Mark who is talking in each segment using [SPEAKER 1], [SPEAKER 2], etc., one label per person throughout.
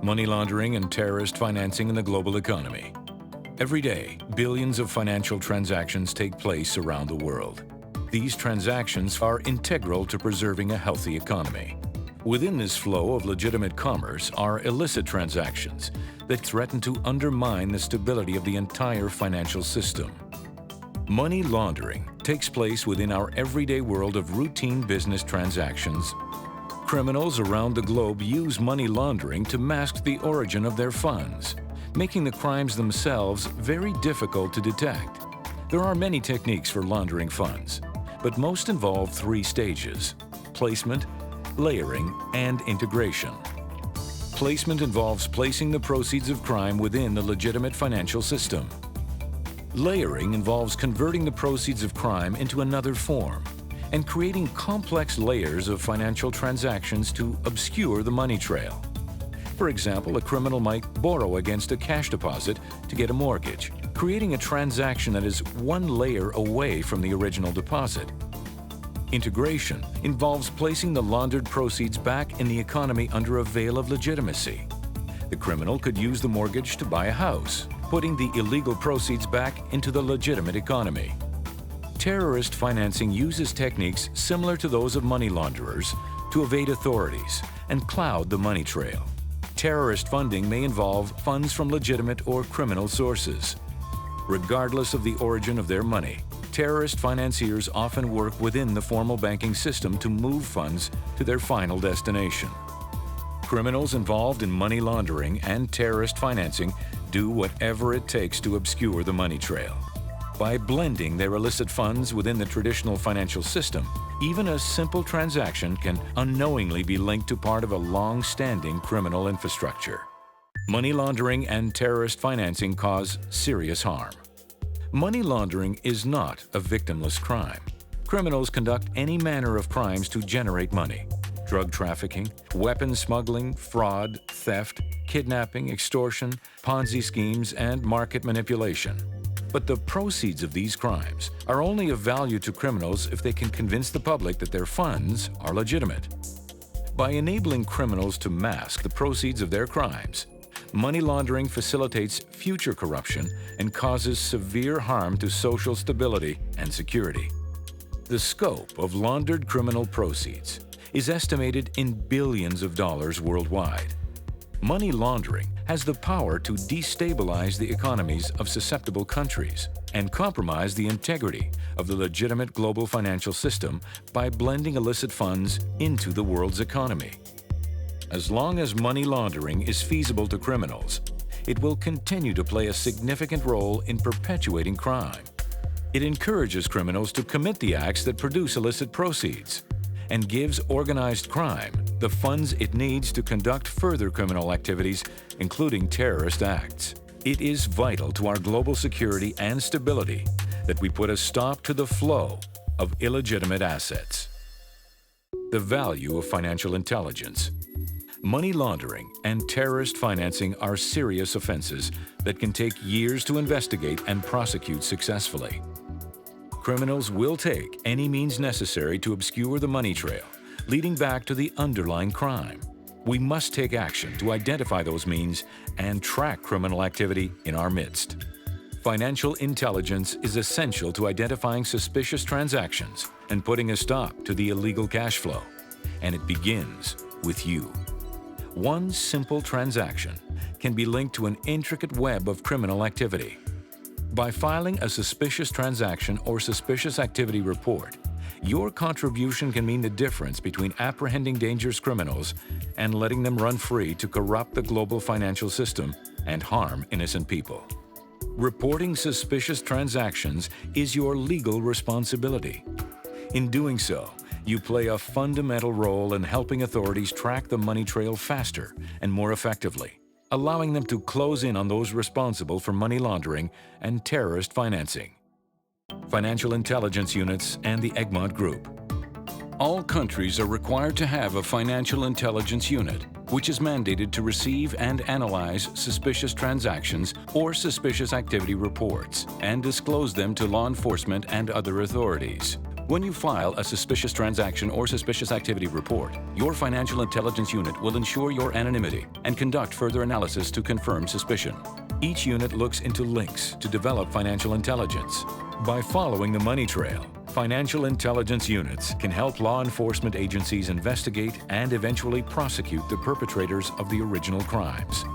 [SPEAKER 1] Money laundering and terrorist financing in the global economy. Every day, billions of financial transactions take place around the world. These transactions are integral to preserving a healthy economy. Within this flow of legitimate commerce are illicit transactions that threaten to undermine the stability of the entire financial system. Money laundering takes place within our everyday world of routine business transactions. Criminals around the globe use money laundering to mask the origin of their funds, making the crimes themselves very difficult to detect. There are many techniques for laundering funds, but most involve three stages: placement, layering, and integration. Placement involves placing the proceeds of crime within the legitimate financial system. Layering involves converting the proceeds of crime into another form and creating complex layers of financial transactions to obscure the money trail. For example, a criminal might borrow against a cash deposit to get a mortgage, creating a transaction that is one layer away from the original deposit. Integration involves placing the laundered proceeds back in the economy under a veil of legitimacy. The criminal could use the mortgage to buy a house, putting the illegal proceeds back into the legitimate economy. Terrorist financing uses techniques similar to those of money launderers to evade authorities and cloud the money trail. Terrorist funding may involve funds from legitimate or criminal sources. Regardless of the origin of their money, terrorist financiers often work within the formal banking system to move funds to their final destination. Criminals involved in money laundering and terrorist financing do whatever it takes to obscure the money trail. By blending their illicit funds within the traditional financial system, even a simple transaction can unknowingly be linked to part of a long-standing criminal infrastructure. Money laundering and terrorist financing cause serious harm. Money laundering is not a victimless crime. Criminals conduct any manner of crimes to generate money: drug trafficking, weapons smuggling, fraud, theft, kidnapping, extortion, Ponzi schemes, and market manipulation. But the proceeds of these crimes are only of value to criminals if they can convince the public that their funds are legitimate. By enabling criminals to mask the proceeds of their crimes, money laundering facilitates future corruption and causes severe harm to social stability and security. The scope of laundered criminal proceeds is estimated in billions of dollars worldwide. Money laundering has the power to destabilize the economies of susceptible countries and compromise the integrity of the legitimate global financial system by blending illicit funds into the world's economy. As long as money laundering is feasible to criminals, it will continue to play a significant role in perpetuating crime. It encourages criminals to commit the acts that produce illicit proceeds and gives organized crime the funds it needs to conduct further criminal activities, including terrorist acts. It is vital to our global security and stability that we put a stop to the flow of illegitimate assets. The value of financial intelligence. Money laundering and terrorist financing are serious offenses that can take years to investigate and prosecute successfully. Criminals will take any means necessary to obscure the money trail, leading back to the underlying crime. We must take action to identify those means and track criminal activity in our midst. Financial intelligence is essential to identifying suspicious transactions and putting a stop to the illegal cash flow. And it begins with you. One simple transaction can be linked to an intricate web of criminal activity. By filing a suspicious transaction or suspicious activity report, your contribution can mean the difference between apprehending dangerous criminals and letting them run free to corrupt the global financial system and harm innocent people. Reporting suspicious transactions is your legal responsibility. In doing so, you play a fundamental role in helping authorities track the money trail faster and more effectively, allowing them to close in on those responsible for money laundering and terrorist financing. Financial intelligence units and the Egmont Group. All countries are required to have a financial intelligence unit, which is mandated to receive and analyze suspicious transactions or suspicious activity reports and disclose them to law enforcement and other authorities. When you file a suspicious transaction or suspicious activity report, your financial intelligence unit will ensure your anonymity and conduct further analysis to confirm suspicion. Each unit looks into links to develop financial intelligence. By following the money trail, financial intelligence units can help law enforcement agencies investigate and eventually prosecute the perpetrators of the original crimes.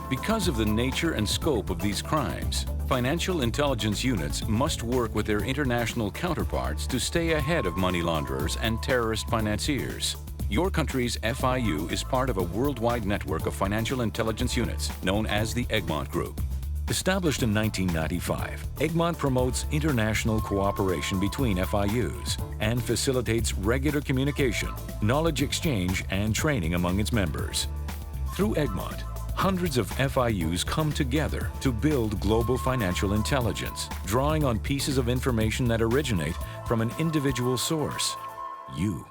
[SPEAKER 1] Because of the nature and scope of these crimes, financial intelligence units must work with their international counterparts to stay ahead of money launderers and terrorist financiers. Your country's FIU is part of a worldwide network of financial intelligence units known as the Egmont Group. Established in 1995, Egmont promotes international cooperation between FIUs and facilitates regular communication, knowledge exchange, and training among its members. Through Egmont, hundreds of FIUs come together to build global financial intelligence, drawing on pieces of information that originate from an individual source: you.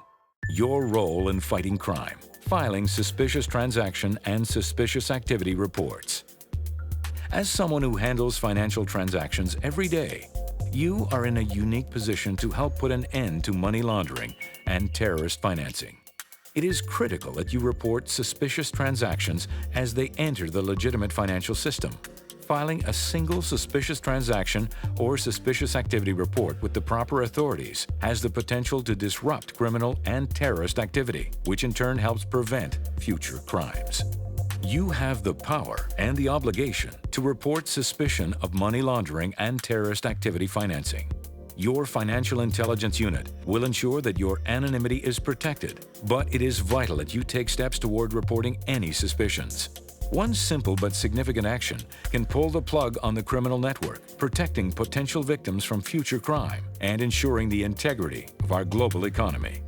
[SPEAKER 1] Your role in fighting crime, filing suspicious transaction and suspicious activity reports. As someone who handles financial transactions every day, you are in a unique position to help put an end to money laundering and terrorist financing. It is critical that you report suspicious transactions as they enter the legitimate financial system. Filing a single suspicious transaction or suspicious activity report with the proper authorities has the potential to disrupt criminal and terrorist activity, which in turn helps prevent future crimes. You have the power and the obligation to report suspicion of money laundering and terrorist activity financing. Your financial intelligence unit will ensure that your anonymity is protected, but it is vital that you take steps toward reporting any suspicions. One simple but significant action can pull the plug on the criminal network, protecting potential victims from future crime and ensuring the integrity of our global economy.